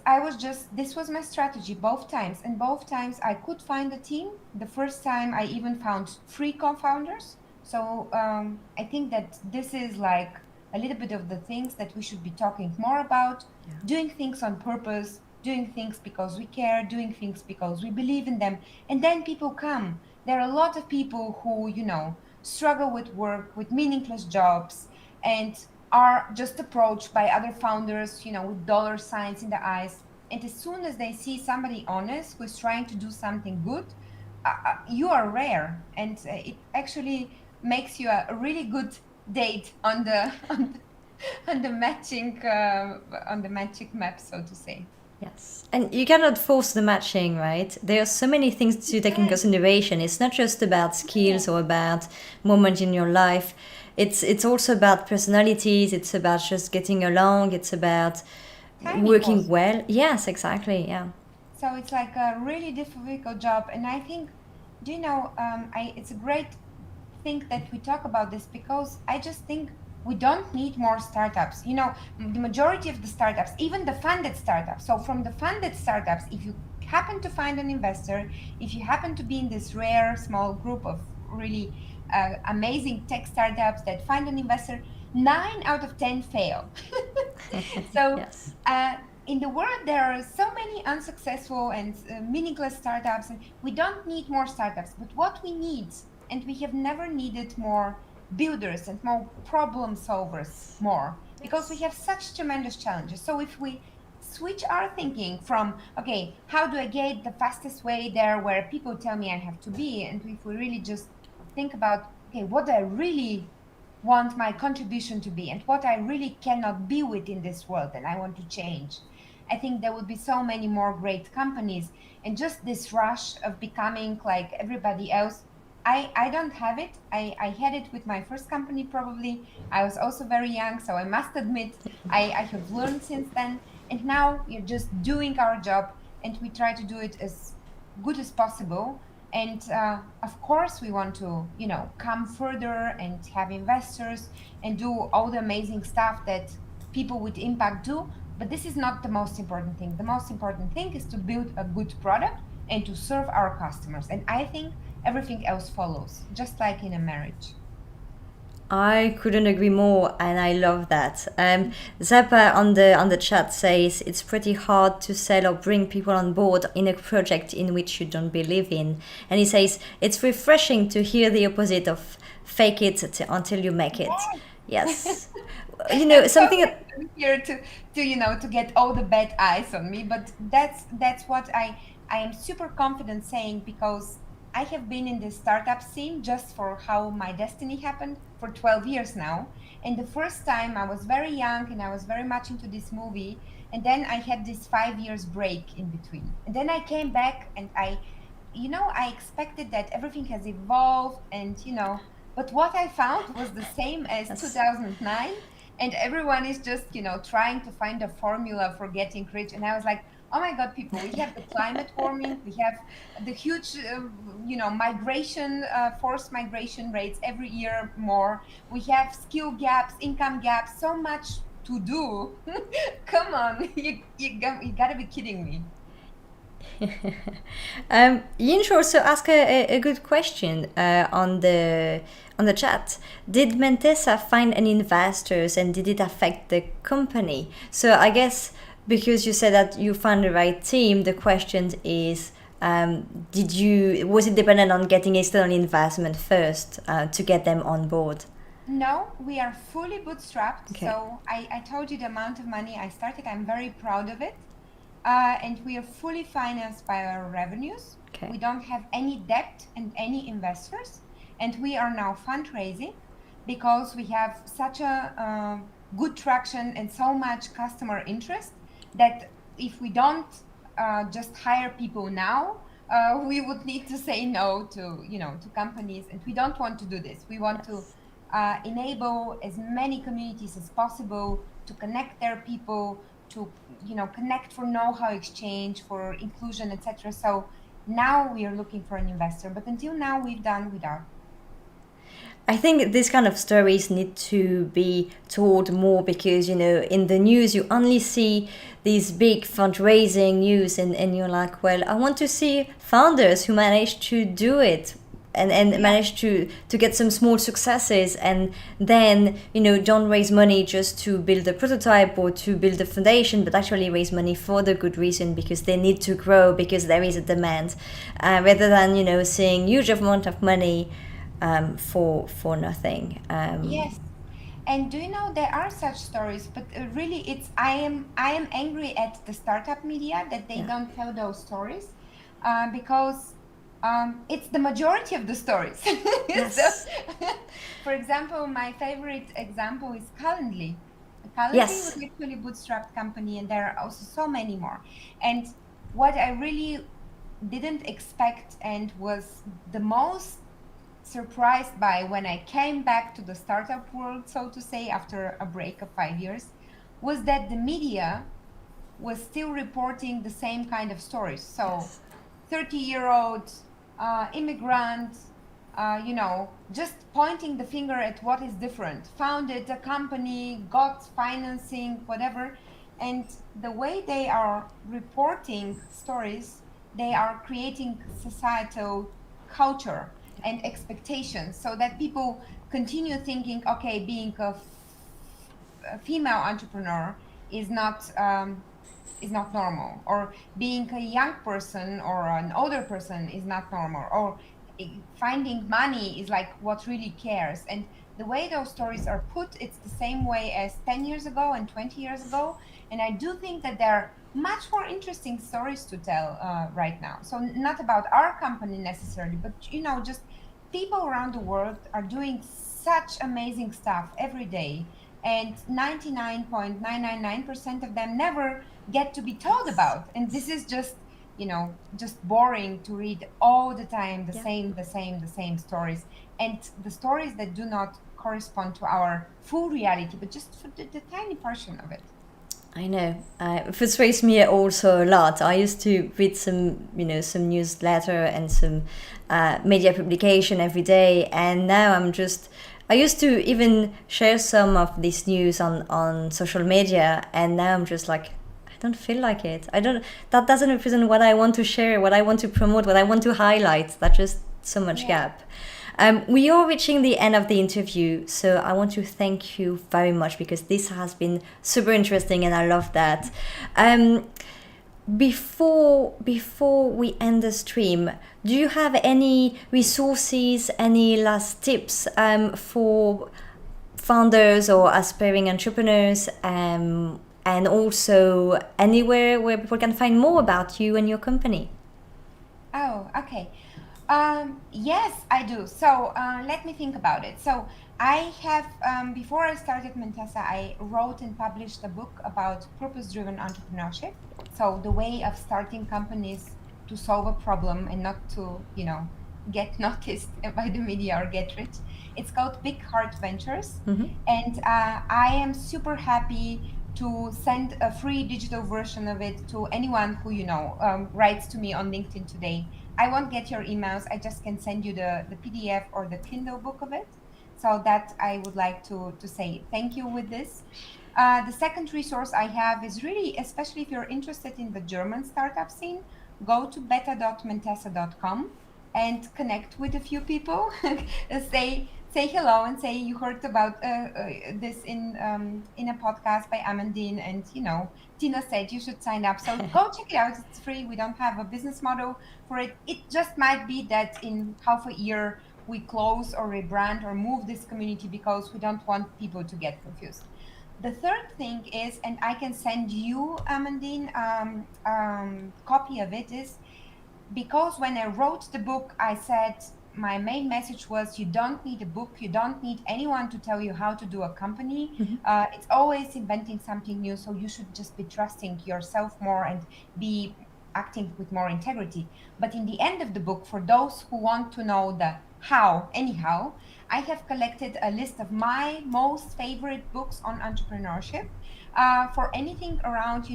this was my strategy both times. And both times I could find a team. The first time I even found 3 co-founders. So I think that this is like a little bit of the things that we should be talking more about. Doing things on purpose, doing things because we care, doing things because we believe in them. And then people come. There are a lot of people who, struggle with work, with meaningless jobs, and are just approached by other founders, with dollar signs in the eyes. And as soon as they see somebody honest who is trying to do something good, you are rare. And it actually makes you a really good date on the on the matching map, so to say. Yes, and you cannot force the matching, right? There are so many things to take in Yes. consideration. It's not just about skills or about moment in your life. It's also about personalities. It's about just getting along. It's about Timing working also. well. Yes, exactly. Yeah. So it's like a really difficult job, and I think, do you know, it's a great thing that we talk about this, because I just think we don't need more startups. You know, the majority of the startups, even the funded startups. So from the funded startups, if you happen to find an investor, if you happen to be in this rare small group of really amazing tech startups that find an investor, 9 out of 10 fail. So Yes. in the world, there are so many unsuccessful and meaningless startups, and we don't need more startups. But what we need, and we have never needed more builders and more problem solvers more, because we have such tremendous challenges. So if we switch our thinking from, okay, how do I get the fastest way there where people tell me I have to be, and if we really just think about, okay, what do I really want my contribution to be, and what I really cannot be within this world and I want to change, I think there would be so many more great companies. And just this rush of becoming like everybody else, I don't have it. I had it with my first company, probably. I was also very young, so I must admit I have learned since then. And now we're just doing our job, and we try to do it as good as possible. And of course, we want to, come further and have investors and do all the amazing stuff that people with impact do. But this is not the most important thing. The most important thing is to build a good product and to serve our customers. And I think everything else follows, just like in a marriage. I couldn't agree more, and I love that. Zappa on the chat says it's pretty hard to sell or bring people on board in a project in which you don't believe in, and he says it's refreshing to hear the opposite of fake it until you make it. Yes, I'm so something. here to get all the bad eyes on me, but that's what I am super confident saying, because I have been in the startup scene, just for how my destiny happened, for 12 years now. And the first time I was very young and I was very much into this movie, and then I had this 5 years break in between, and then I came back, and I expected that everything has evolved, and but what I found was the same as Yes. 2009, and everyone is just, trying to find a formula for getting rich. And I was like, oh my God, people, we have the climate warming, we have the huge, migration, forced migration rates every year more. We have skill gaps, income gaps, so much to do. Come on, you gotta be kidding me. Yinch also asked a good question on the chat. Did Mantessa find any investors, and did it affect the company? So I guess because you said that you found the right team, the question is, was it dependent on getting external investment first to get them on board? No, we are fully bootstrapped. Okay. So I told you the amount of money I started. I'm very proud of it. And we are fully financed by our revenues. Okay. We don't have any debt and any investors. And we are now fundraising, because we have such a good traction and so much customer interest, that if we don't just hire people now, we would need to say no to companies. And we don't want to do this. We want to enable as many communities as possible to connect their people, to connect for know-how exchange, for inclusion, etc. So now we are looking for an investor, but until now we've done without. I think these kind of stories need to be told more, because in the news you only see these big fundraising news, and you're like, well, I want to see founders who manage to do it and manage to get some small successes, and then don't raise money just to build a prototype or to build a foundation, but actually raise money for the good reason, because they need to grow, because there is a demand, rather than seeing huge amount of money for nothing. Yes. And do you know, there are such stories, but really I am angry at the startup media that they Yeah. don't tell those stories, because it's the majority of the stories. Yes. So, for example, my favorite example is Calendly. Calendly Yes. was actually a bootstrapped company, and there are also so many more. And what I really didn't expect and was the most surprised by when I came back to the startup world, so to say, after a break of 5 years, was that the media was still reporting the same kind of stories. So Yes. 30-year-old immigrant, just pointing the finger at what is different, founded a company, got financing, whatever. And the way they are reporting stories, they are creating societal culture and expectations so that people continue thinking, okay, being a female entrepreneur is not normal, or being a young person or an older person is not normal, or finding money is like what really cares. And the way those stories are put, it's the same way as 10 years ago and 20 years ago. And I do think that there are much more interesting stories to tell right now. So not about our company necessarily, but just people around the world are doing such amazing stuff every day, and 99.999% of them never get to be told about. And this is just boring to read all the time the Yeah. same stories, and the stories that do not correspond to our full reality, but just for the tiny portion of it. I know. It frustrates me also a lot. I used to read some newsletter and some media publication every day, and now I used to even share some of this news on social media, and now I'm just like, I don't feel like it. That doesn't represent what I want to share, what I want to promote, what I want to highlight. That's just so much gap. We are reaching the end of the interview, so I want to thank you very much because this has been super interesting and I love that. Before we end the stream, do you have any resources, any last tips for founders or aspiring entrepreneurs, and also anywhere where people can find more about you and your company? Oh, okay. Yes, I do. So let me think about it. So I have, before I started Mantesa, I wrote and published a book about purpose-driven entrepreneurship. So the way of starting companies to solve a problem and not to, get noticed by the media or get rich. It's called Big Heart Ventures. And I am super happy to send a free digital version of it to anyone who, writes to me on LinkedIn today. I won't get your emails. I just can send you the PDF or the Kindle book of it. So that I would like to say thank you with this. The second resource I have is really, especially if you're interested in the German startup scene, go to beta.mentessa.com and connect with a few people. say hello and say you heard about this in a podcast by Amandine, and Tina said you should sign up. So go check it out. It's free. We don't have a business model for it. It just might be that in half a year we close or rebrand or move this community because we don't want people to get confused. The third thing is, and I can send you, Amandine, copy of it, is because when I wrote the book, I said my main message was you don't need a book, you don't need anyone to tell you how to do a company. It's always inventing something new, so you should just be trusting yourself more and be acting with more integrity. But in the end of the book, for those who want to know the how, anyhow, I have collected a list of my most favorite books on entrepreneurship for anything around,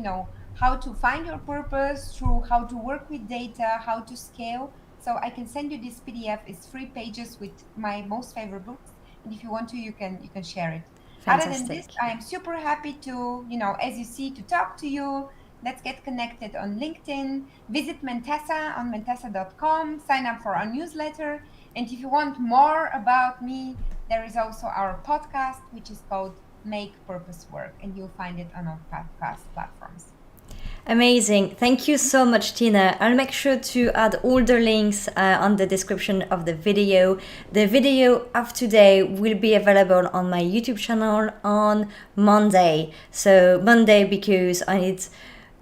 how to find your purpose, through how to work with data, how to scale. So I can send you this PDF. It's 3 pages with my most favorite books, and if you want to, you can share it. Fantastic. Other than this, I am super happy to, as you see, to talk to you. Let's get connected on LinkedIn. Visit Mantesa on mantesa.com. Sign up for our newsletter. And if you want more about me, there is also our podcast, which is called Make Purpose Work, and you'll find it on our podcast platforms. Amazing. Thank you so much, Tina. I'll make sure to add all the links on the description of the video. The video of today will be available on my YouTube channel on Monday. So Monday, because I need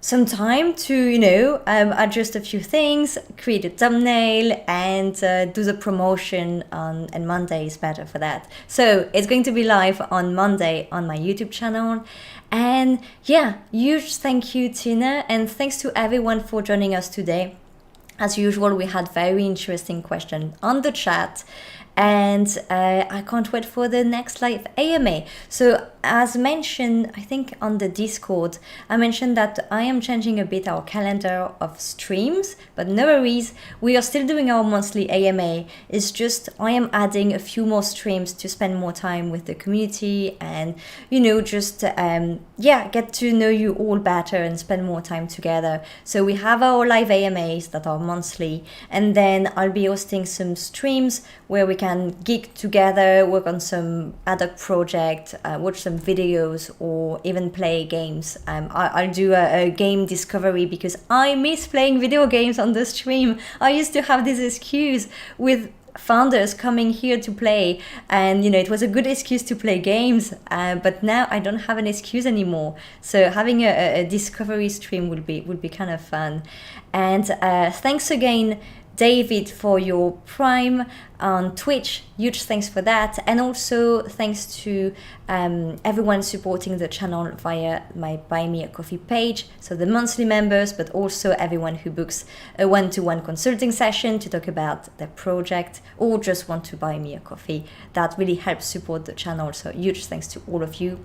some time to, adjust a few things, create a thumbnail, and do the promotion on, and Monday is better for that. So it's going to be live on Monday on my YouTube channel. And yeah, huge thank you, Tina, and thanks to everyone for joining us today. As usual, we had very interesting questions on the chat, and I can't wait for the next live AMA. So as mentioned, I think on the Discord, I mentioned that I am changing a bit our calendar of streams, but no worries, we are still doing our monthly AMA. It's just I am adding a few more streams to spend more time with the community and, just, get to know you all better and spend more time together. So we have our live AMAs that are monthly, and then I'll be hosting some streams where we can geek together, work on some ad hoc project, watch some videos, or even play games. I'll do a game discovery because I miss playing video games on the stream. I used to have this excuse with founders coming here to play, and it was a good excuse to play games, but now I don't have an excuse anymore. So having a discovery stream would be kind of fun. And thanks again, David, for your Prime on Twitch. Huge thanks for that. And also thanks to everyone supporting the channel via my Buy Me a Coffee page. So the monthly members, but also everyone who books a one-to-one consulting session to talk about their project or just want to buy me a coffee. That really helps support the channel. So huge thanks to all of you.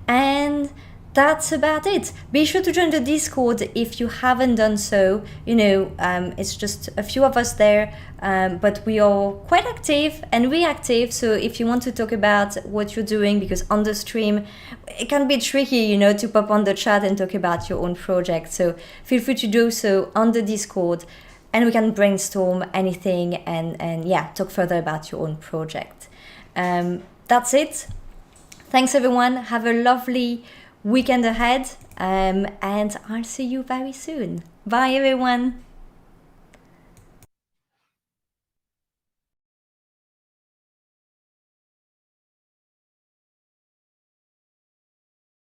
And that's about it. Be sure to join the Discord if you haven't done so. It's just a few of us there, but we are quite active and reactive. So if you want to talk about what you're doing, because on the stream, it can be tricky, to pop on the chat and talk about your own project. So feel free to do so on the Discord, and we can brainstorm anything and talk further about your own project. That's it. Thanks, everyone. Have a lovely weekend ahead, and I'll see you very soon. Bye, everyone.